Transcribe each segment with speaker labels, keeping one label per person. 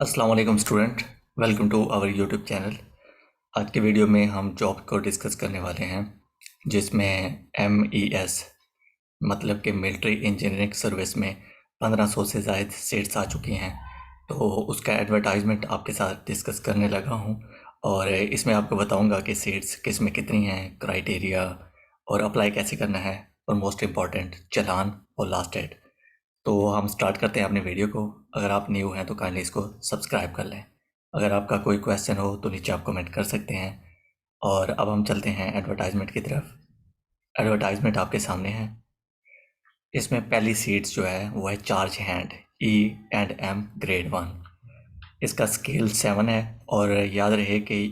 Speaker 1: अस्सलाम वालेकुम student. Welcome to our YouTube channel. आज के वीडियो में हम जॉब को डिस्कस करने वाले हैं, जिसमें MES मतलब कि मिलिट्री इंजीनियरिंग सर्विस में 1500 से ज़ायद सीट्स आ चुकी हैं। तो उसका एडवर्टाइजमेंट आपके साथ डिस्कस करने लगा हूं और इसमें आपको बताऊंगा कि सीट्स किस में कितनी हैं, क्राइटेरिया और अप्लाई कैसे करना है, और मोस्ट इम्पॉर्टेंट चालान और लास्ट डेट। तो हम स्टार्ट करते हैं अपने वीडियो को। अगर आप न्यू हैं तो काइंडली इसको सब्सक्राइब कर लें। अगर आपका कोई क्वेश्चन हो तो नीचे आप कमेंट कर सकते हैं। और अब हम चलते हैं एडवर्टाइजमेंट की तरफ। एडवर्टाइजमेंट आपके सामने है। इसमें पहली सीट्स जो है वो है चार्ज हैंड E&M ग्रेड 1। इसका स्केल 7 है। और याद रहे कि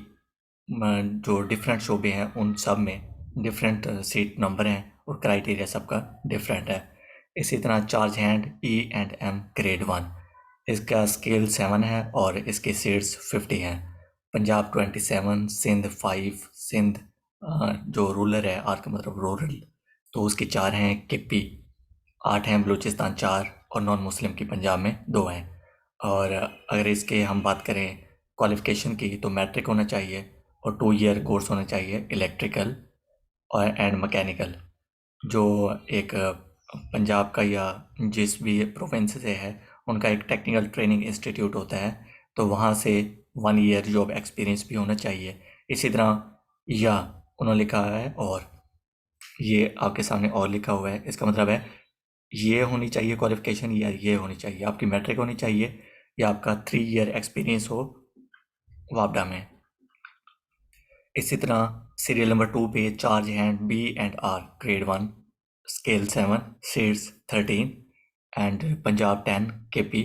Speaker 1: जो डिफरेंट शोबे हैं उन सब में डिफरेंट सीट नंबर हैं और क्राइटेरिया सबका डिफरेंट है। इसी तरह चार्ज हैंड E&M ग्रेड 1, इसका स्केल 7 है और इसके सीट्स 50 हैं। पंजाब 27, सिंध 5, सिंध जो रूरल है, आर का मतलब रूरल, तो उसकी 4 हैं। KP 8 हैं, बलूचिस्तान 4 और नॉन मुस्लिम की पंजाब में 2 हैं। और अगर इसके हम बात करें क्वालिफ़िकेशन की, तो मैट्रिक होना चाहिए और 2 ईयर कोर्स होना चाहिए इलेक्ट्रिकल और एंड मैकेनिकल। जो एक पंजाब का या जिस भी प्रोविंस से है उनका एक टेक्निकल ट्रेनिंग इंस्टीट्यूट होता है, तो वहाँ से 1 ईयर जॉब एक्सपीरियंस भी होना चाहिए। इसी तरह या उन्होंने लिखा है, और ये आपके सामने और लिखा हुआ है, इसका मतलब है ये होनी चाहिए क्वालिफिकेशन या ये होनी चाहिए, आपकी मैट्रिक होनी चाहिए या आपका 3 ईयर एक्सपीरियंस हो वापडा में। इसी तरह सीरियल नंबर 2 पे charge hand B&R grade 1, scale 7, seats 13 and Punjab 10, KP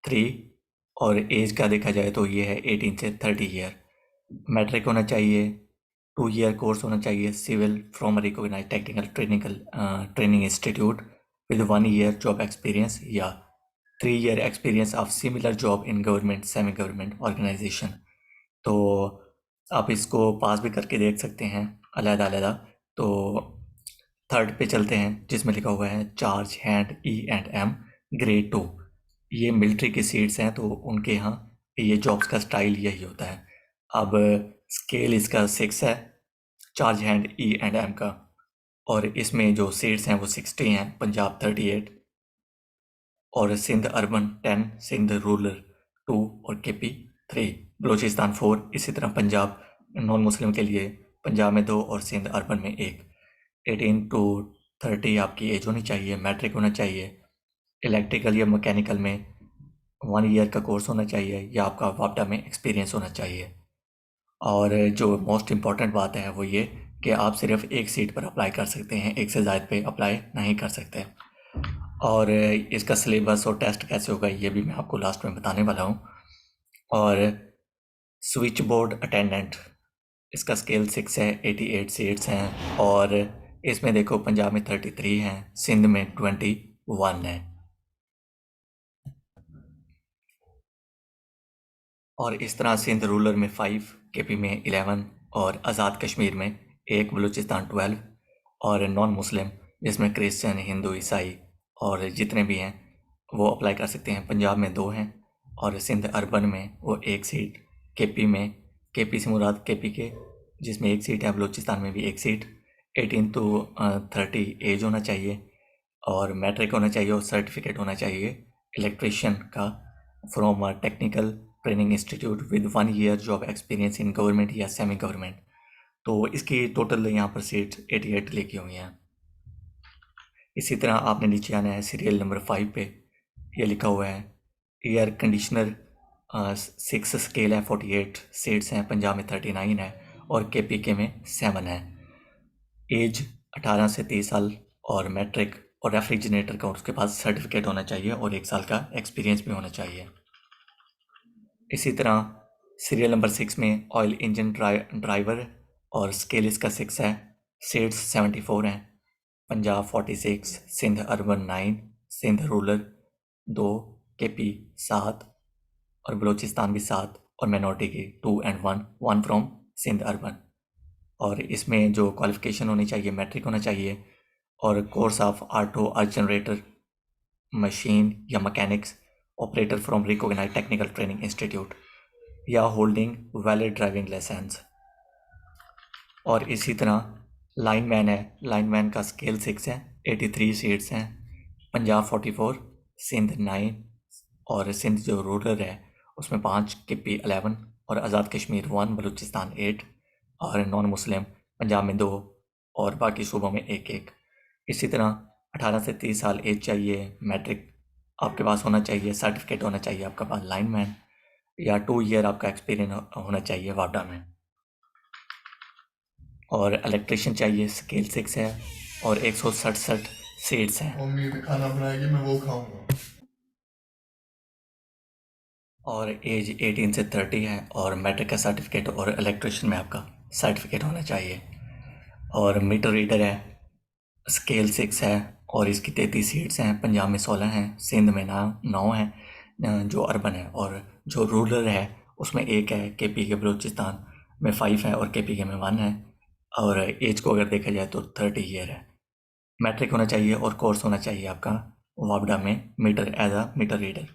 Speaker 1: 3। और एज का देखा जाए तो ये है 18 से 30 ईयर। मैट्रिक होना चाहिए, 2 ईयर कोर्स होना चाहिए civil from recognised technical training institute with 1 year job experience या 3 year experience of similar job in government semi government organisation. तो आप इसको पास भी करके देख सकते हैं अलग-अलग। तो थर्ड पे चलते हैं, जिसमें लिखा हुआ है चार्ज हैंड E&M ग्रेड 2। ये मिलिट्री की सीट्स हैं, तो उनके यहाँ ये जॉब्स का स्टाइल यही होता है। अब स्केल इसका 6 है, चार्ज हैंड E&M का, और इसमें जो सीट्स हैं वो 60 हैं। पंजाब 38 और सिंध अर्बन 10, सिंध रूरल 2 और KP 3, बलूचिस्तान 4। इसी तरह पंजाब नॉन मुस्लिम के लिए पंजाब में 2 और सिंध अर्बन में 1। 18 टू 30 आपकी एज होनी चाहिए, मैट्रिक होना चाहिए, इलेक्ट्रिकल या मैकेनिकल में 1 ईयर का कोर्स होना चाहिए या आपका वापडा में एक्सपीरियंस होना चाहिए। और जो मोस्ट इम्पॉर्टेंट बात है वो ये कि आप सिर्फ एक सीट पर अप्लाई कर सकते हैं, एक से ज़्यादा पे अप्लाई नहीं कर सकते। और इसका सिलेबस और टेस्ट कैसे होगा ये भी मैं आपको लास्ट में बताने वाला हूँ। और स्विच बोर्ड अटेंडेंट, इसका स्केल 6 है, 88 सीट्स हैं। और इसमें देखो पंजाब में 33 हैं, सिंध में 21 है। और इस तरह सिंध रूरल में 5, KP में 11 और आज़ाद कश्मीर में 1, बलूचिस्तान 12 और नॉन मुस्लिम जिसमें क्रिश्चियन, हिंदू, ईसाई और जितने भी हैं वो अप्लाई कर सकते हैं। पंजाब में 2 हैं और सिंध अर्बन में वो 1 सीट, KP में, KP से मुराद KP के जिसमें 1 सीट है, बलूचिस्तान में भी 1 सीट। 18 टू 30 एज होना चाहिए और मैट्रिक होना चाहिए और सर्टिफिकेट होना चाहिए इलेक्ट्रिशियन का from technical training institute with 1 year job experience in government या सेमी गवर्नमेंट। तो इसकी टोटल यहाँ पर सीट 88 लिखी हुई हैं। इसी तरह आपने नीचे आना है सीरियल नंबर 5 पे, ये लिखा हुआ है एयर कंडीशनर 6 स्केल है, 48 सीट्स हैं, पंजाब में 39 है और KPK में 7 है। एज 18 से 30 साल और मैट्रिक और रेफ्रिजरेटर का उसके पास सर्टिफिकेट होना चाहिए और 1 साल का एक्सपीरियंस भी होना चाहिए। इसी तरह सीरियल नंबर 6 में ऑयल इंजन ड्राइवर और स्केल इसका 6 है, सीट्स 74 हैं। Punjab 46, Sindh urban 9, Sindh rural 2, KP 7 और बलूचिस्तान भी 7 और माइनॉरिटी की 2 एंड 1 फ्रॉम सिंध अर्बन। और इसमें जो क्वालिफिकेशन होनी चाहिए, मैट्रिक होना चाहिए और course of auto earth generator machine या mechanics operator from recognised technical training institute, या होल्डिंग वैलिड ड्राइविंग लाइसेंस। और इसी तरह लाइनमैन है, लाइनमैन का स्केल 6 है, 83 सीट्स हैं, पंजाब 44, सिंध 9, और सिंध जो रूरल है उसमें 5, KP 11, और आज़ाद कश्मीर 1, बलूचिस्तान 8, और नॉन मुस्लिम पंजाब में 2, और बाकी सूबों में 1-1। इसी तरह 18 से 30 साल एज चाहिए, मैट्रिक आपके पास होना चाहिए, सर्टिफिकेट होना चाहिए आपके पास लाइनमैन, या 2 ईयर आपका एक्सपीरियंस होना चाहिए वाडा में। और इलेक्ट्रिशियन चाहिए, स्केल 6 है, और 167 सीट्स हैं।
Speaker 2: मम्मी तो खाना बनाएगी, मैं वो खाऊंगा।
Speaker 1: और एज 18 से 30 है, और मैट्रिक का सर्टिफिकेट और इलेक्ट्रिशियन में आपका सर्टिफिकेट होना चाहिए। और मीटर रीडर है, स्केल 6 है, और इसकी 33 सीट्स हैं, पंजाब में 16 हैं, सिंध में 9 हैं जो अर्बन है, और जो रूरल है उसमें 1 है, KP के बलूचिस्तान में 5 है, और KP के में 1 है। और एज को अगर देखा जाए तो 30 ईयर है। मैट्रिक होना चाहिए और कोर्स होना चाहिए आपका वापडा में meter as a meter reader.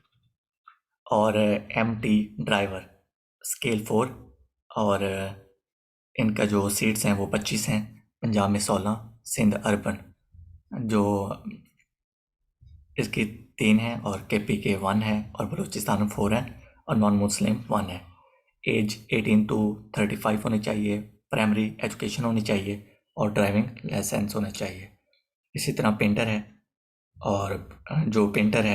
Speaker 1: और MT ड्राइवर स्केल 4, और इनका जो सीट्स हैं वो 25 हैं, पंजाब में 16, सिंध अर्बन जो इसकी 3 है, और KP के 1 है, और बलूचिस्तान में 4 है, और नॉन मुस्लिम 1 है। एज 18 to 35 होनी चाहिए, प्राइमरी एजुकेशन होनी चाहिए, और ड्राइविंग लाइसेंस होना चाहिए। इसी तरह पेंटर है, और जो पेंटर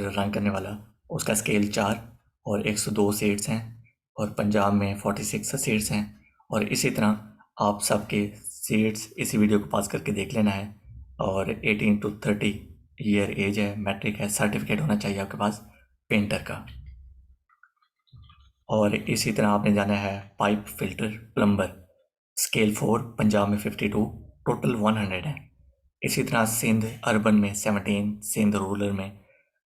Speaker 1: रन करने वाला, उसका स्केल 4, और 102 सीट्स हैं, और पंजाब में 46 सीट्स हैं। और इसी तरह आप सबके सीट्स इसी वीडियो को पास करके देख लेना है। और 18 to 30 ईयर एज है, मैट्रिक है, सर्टिफिकेट होना चाहिए आपके पास पेंटर का। और इसी तरह आपने जाना है pipe filter plumber, scale 4, Punjab में 52, टोटल 100 है। इसी तरह सिंध अर्बन में 17, सिंध रूरल में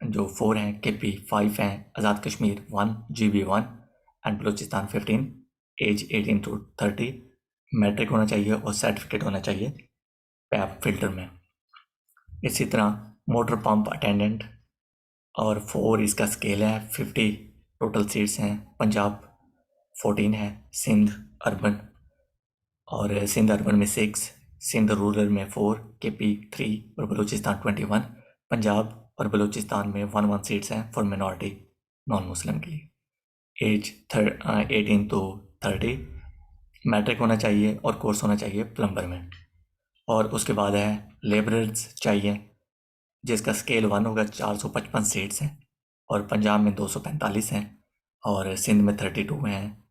Speaker 1: जो 4 हैं, KP 5 हैं, Azad Kashmir 1, GB 1, and Balochistan 15, age 18 to 30, matric होना चाहिए और सर्टिफिकेट होना चाहिए पैप फिल्टर में। इसी तरह मोटर पंप अटेंडेंट, और 4 इसका स्केल है, 50 टोटल सीट्स हैं, पंजाब 14 है, सिंध अर्बन में 6, सिंध रूरल में 4, KP 3, और बलूचिस्तान 21, पंजाब और बलूचिस्तान में 1 सीट्स हैं फॉर मिनॉरिटी नॉन मुस्लिम के लिए। एज 18 to 30, मैट्रिक होना चाहिए और कोर्स होना चाहिए प्लम्बर में। और उसके बाद है लेबरर्स चाहिए, जिसका स्केल 1 होगा, 455 सीट्स हैं, और पंजाब में 245 हैं, और सिंध में 32 हैं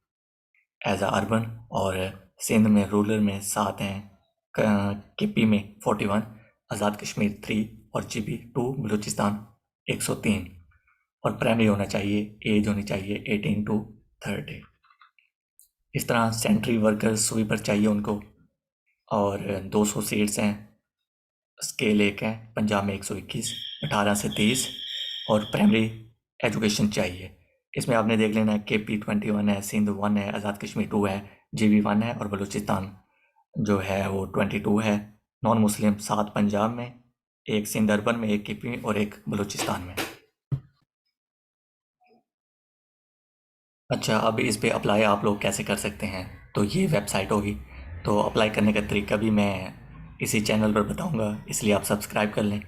Speaker 1: एज अर्बन, और सिंध में रूरल में 7 हैं, KP में 41, आज़ाद कश्मीर 3, और GB 2, बलूचिस्तान 103। और प्राइमरी होना चाहिए, एज होनी चाहिए 18 to 30। इस तरह सेंट्री वर्कर स्वीपर चाहिए उनको, और 200 सीट्स हैं, स्केल 1 है, पंजाब में 121, 18 से 30, और प्राइमरी एजुकेशन चाहिए। इसमें आपने देख लेना है KP 21 है, सिंध 1 है, आज़ाद कश्मीर 2 है, GB 1 है, और बलूचिस्तान जो है वो 22 है। नॉन मुस्लिम 7 पंजाब में, 1 सिंध अर्बन में, 1 KP में, और 1 बलूचिस्तान में। अच्छा, अब इस पे अप्लाई आप लोग कैसे कर सकते हैं, तो ये वेबसाइट होगी। तो अप्लाई करने का तरीका भी मैं इसी चैनल पर बताऊंगा, इसलिए आप सब्सक्राइब कर लें।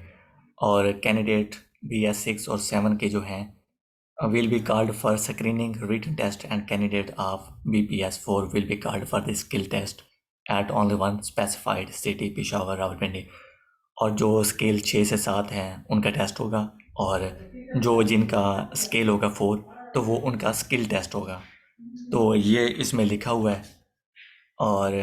Speaker 1: और कैंडिडेट BS6 और 7 के जो हैं will be called for screening written test, and candidate of BPS4 will be called for the skill test at only one specified city, Peshawar, Rawalpindi। और जो स्केल 6 से 7 हैं उनका टेस्ट होगा, और जो जिनका स्केल होगा 4 तो वो उनका स्किल टेस्ट होगा। तो ये इसमें लिखा हुआ है। और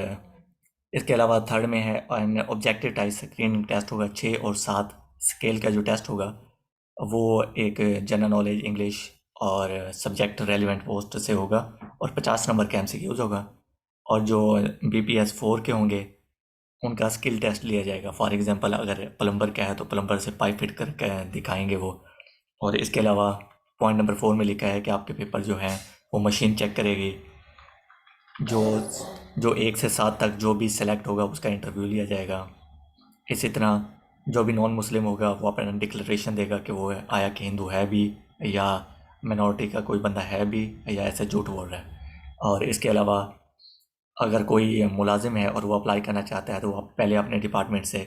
Speaker 1: इसके अलावा थर्ड में है ऑब्जेक्टिव टाइप स्क्रीनिंग टेस्ट होगा, 6 और 7 स्केल का जो टेस्ट होगा वो एक जनरल नॉलेज, इंग्लिश और सब्जेक्ट रेलिवेंट पोस्ट से होगा, और 50 नंबर का MCQs होगा। और जो BPS4 के होंगे उनका स्किल टेस्ट लिया जाएगा। फॉर एग्जांपल अगर प्लम्बर का है तो प्लम्बर से पाइप फिट करके दिखाएंगे वो। और इसके अलावा पॉइंट नंबर 4 में लिखा है कि आपके पेपर जो हैं वो मशीन चेक करेगी। जो जो 1 से 7 तक जो भी सेलेक्ट होगा उसका इंटरव्यू लिया जाएगा। इसी तरह जो भी नॉन मुस्लिम होगा वो अपना डिक्लेरेशन देगा कि वो आया कि हिंदू है भी या मिनॉरिटी का कोई बंदा है भी या ऐसे झूठ बोल रहा है। और इसके अलावा अगर कोई मुलाजिम है और वो अप्लाई करना चाहता है तो वो पहले अपने डिपार्टमेंट से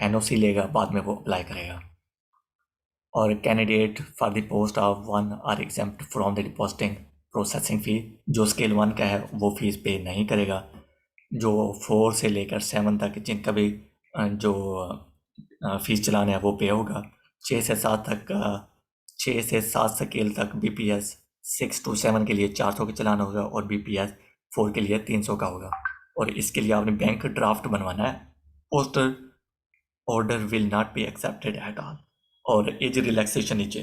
Speaker 1: NOC लेगा, बाद में वो अप्लाई करेगा। और candidate for the post of 1 are exempt from the depositing processing fee. जो स्केल 1 का है वो फीस पे नहीं करेगा। जो 4 से लेकर 7 तक जिनका भी जो फीस चलाना है वो पे होगा। 6 से 7 तक 6 से 7 स्केल तक BPS 6 to 7 के लिए 400 का चलाना होगा और BPS 4 के लिए 300 का होगा। और इसके लिए आपने बैंक ड्राफ्ट बनवाना है। Poster order will not be accepted at all. और एज रिलैक्सेशन नीचे,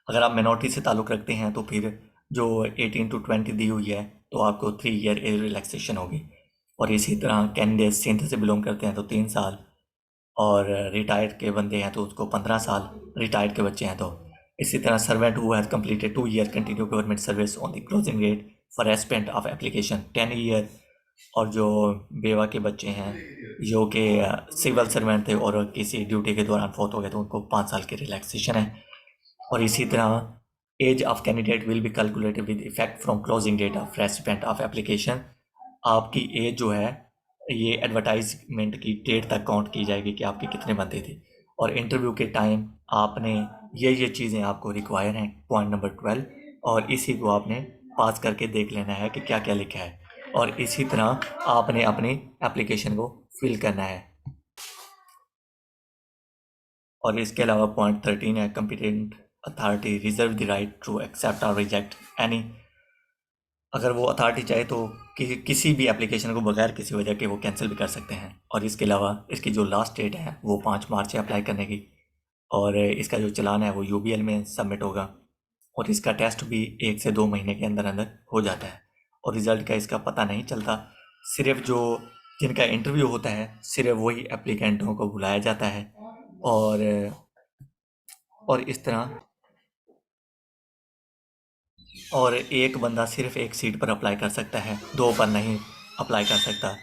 Speaker 1: अगर आप मिनॉरिटी से ताल्लुक़ रखते हैं तो फिर जो 18 to 20 दी हुई है तो आपको 3 ईयर एज रिलैक्सेशन होगी। और इसी तरह कैंडिडेट सिंध से बिलोंग करते हैं तो 3 साल, और रिटायर्ड के बंदे हैं तो उसको 15 साल, रिटायर्ड के बच्चे हैं तो। इसी तरह servant who has completed 2 year continue government service on the closing date for respect of application 10 year. और जो बेवा के बच्चे हैं जो कि सिविल सर्वेंट थे और किसी ड्यूटी के दौरान फौत हो गए तो उनको 5 साल की रिलैक्सेशन है। और इसी तरह age of candidate will be calculated with effect from closing date of recipient of application. आपकी एज जो है ये एडवर्टाइजमेंट की डेट तक काउंट की जाएगी कि आपके कितने बंदे थे। और इंटरव्यू के टाइम आपने ये चीज़ें आपको रिक्वायर हैं, पॉइंट नंबर 12, और इसी को आपने पास करके देख लेना है कि क्या क्या लिखा है। और इसी तरह आपने अपनी एप्लीकेशन को फिल करना है। और इसके अलावा पॉइंट 13 है, competent authority reserve the right to accept और रिजेक्ट एनी। अगर वो अथॉरिटी चाहे तो किसी भी एप्लीकेशन को बगैर किसी वजह के वो कैंसिल भी कर सकते हैं। और इसके अलावा इसकी जो लास्ट डेट है वो 5 मार्च है अप्लाई करने की। और इसका जो चालान है वो UBL में सबमिट होगा। और इसका टेस्ट भी 1 से 2 महीने के अंदर अंदर हो जाता है। और रिज़ल्ट का इसका पता नहीं चलता। सिर्फ जो जिनका इंटरव्यू होता है सिर्फ वही एप्लीकेंटों को बुलाया जाता है। और इस तरह और एक बंदा सिर्फ एक सीट पर अप्लाई कर सकता है, 2 पर नहीं अप्लाई कर सकता।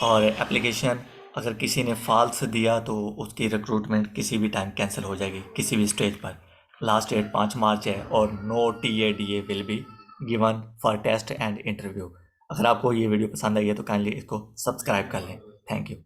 Speaker 1: और एप्लीकेशन अगर किसी ने फॉल्स दिया तो उसकी रिक्रूटमेंट किसी भी टाइम कैंसिल हो जाएगी, किसी भी स्टेज पर। लास्ट डेट 5 मार्च है। और no TADA will be given for test and interview. अगर आपको ये वीडियो पसंद आई है तो काइंडली इसको सब्सक्राइब कर लें। Thank you.